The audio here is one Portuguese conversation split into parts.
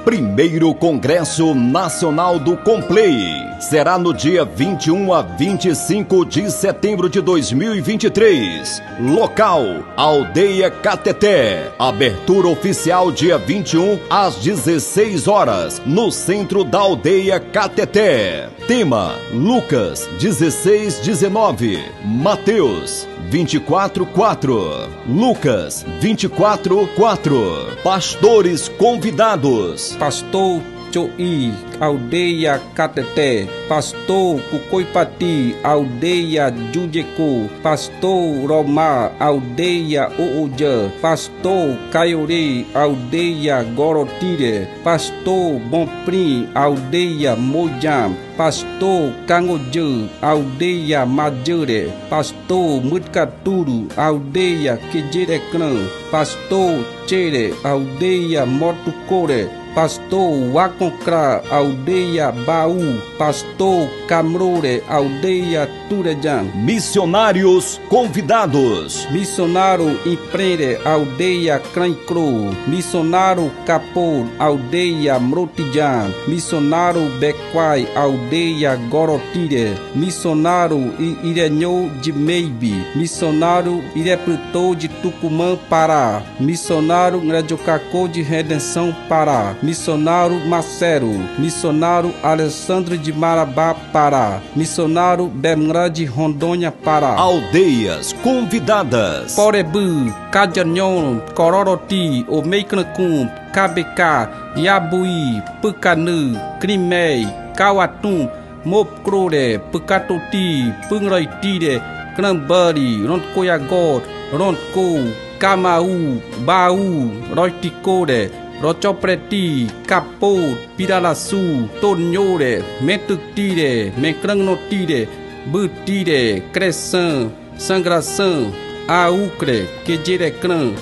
Primeiro Congresso Nacional do Complay será no dia 21 a 25 de setembro de 2023. Local: Aldeia Cateté. Abertura oficial dia 21 às 16 horas, no centro da Aldeia Cateté. Tema: Lucas 16:19, Mateus 24:4, Lucas 24:4. Pastores convidados: Pastor Choi, Aldeia Cateté. Pastor Cucoipati, Aldeia Jujeco. Pastor Romar, Aldeia Ooja. Pastor Caiori, Aldeia Gorotire. Pastor Bomprim, Aldeia Mojam. Pastor Cangoju, Aldeia Majure. Pastor Mutcaturu, Aldeia Quejerecrã. Pastor Chere, Aldeia Motucore. Pastor Waconcra, Aldeia Baú. Pastor Camrore, Aldeia Turejan. Missionários convidados: Missionário Imprende, Aldeia Crancro. Missionário Capor, Aldeia Mrotijan. Missionário Bequai, Aldeia Gorotire. Missionário Irenhou de Meibe. Missionário Irepretou de Tucumã, Pará. Missionário Radiocacô de Redenção, Pará. Missionário Macero. Missionário Alessandro de Marabá, Pará. Missionário Bemra de Rondônia, Pará. Aldeias convidadas: Porebu, Cajanhon, Cororoti, Omeicnancum, KBK, Yabuí, Pucanu, Crimei, Cauatum, Mopcrore, Pucatoti, Pungroitire, Crambari, Rondcoiagor, Rondco, Camaú, Baú, Roiticore, Rochopreti, Capô, Piralaçu, Tornhore, Mentuctire, Mencrangnotire, Butire, Cresçã, Sangração, Aucre, Quejerecrã,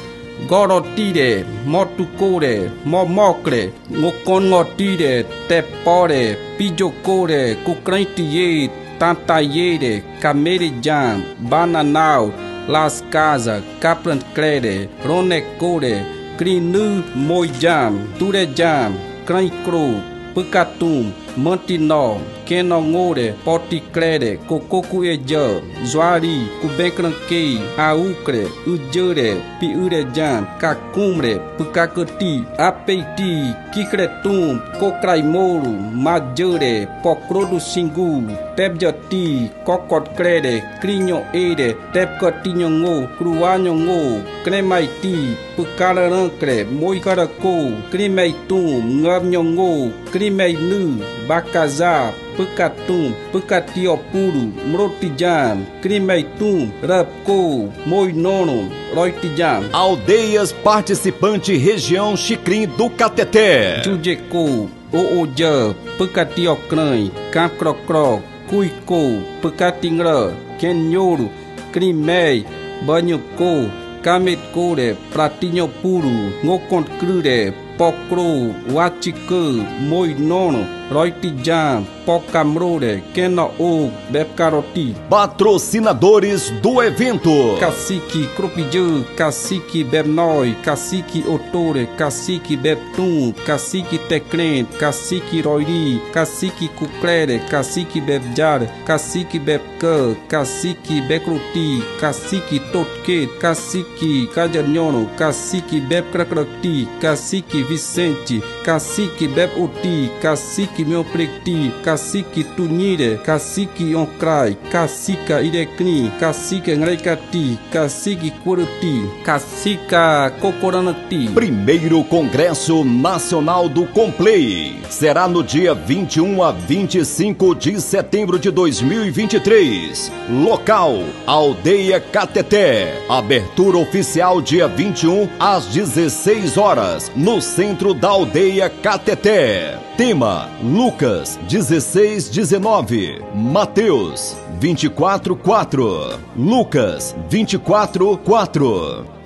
Gorotire, Motucore, Momocre, Moconotire, Tepore, Pijocore, Cucrantie, Tantaiere, Camerijam, Bananal, Las Casas, Capranclere, Ronecore, Crinu, Mojam, Turejam, Crancro, Pucatum, Mantinó, Kenongore, Poticlere, Cococueja, Zuari, Cubencranquei, Aucre, Ujure, Piurejam, Cacumre, Pucacoti, Apeiti, Kikretum, Cocraimouro, Majure, Pocro do Xingu, Tebjati, Cocotclere, Crinhoeire, Tepcotinhongo, Cruanhongo, Cremaiti, Pucarancre, Moicaracô, Crimeitum, Ngabnyongo, Crimeinu, Bacazá, Pucatum, Pucatiopuro, Mrotijam, Crimeitum, Rapco, Moinono, Roitijam. Aldeias participante região Xicrim do Cateté: Jujeco, Ooja, Pucatiocrã, Cancrocro, Cuicô, Pucatingra, Kenhoro, Crimei, Banhoco, Cametcore, Pratinhopuro, Ngoconcrure, Pocro, Huaticã, Moinono, Roitijam, Pocamrore, Kenaô, Bepcaroti. Patrocinadores do evento: Cacique Cropijã, Cacique Bernói, Cacique Otore, Cacique Beptum, Cacique Tecren, Cacique Roiri, Cacique Cuclere, Cacique Bebjar, Cacique Bepcã, Cacique Becroti, Cacique Totque, Cacique Cajanhono, Cacique Bepcracrati, Cacique Vicente, Cacique Bepoti, Cacique Meoprecti, Cacique Tunire, Cacique Oncrai, Cacica Irecrim, Cacique Ngreicati, Cacique Curuti, Cacica Cocoranati. Primeiro Congresso Nacional do Complay será no dia 21 a 25 de setembro de 2023. Local: Aldeia Cateté. Abertura oficial dia 21 às 16 horas, no centro da Aldeia Cateté. Tema: Lucas 16:19, Mateus 24:4, Lucas 24:4.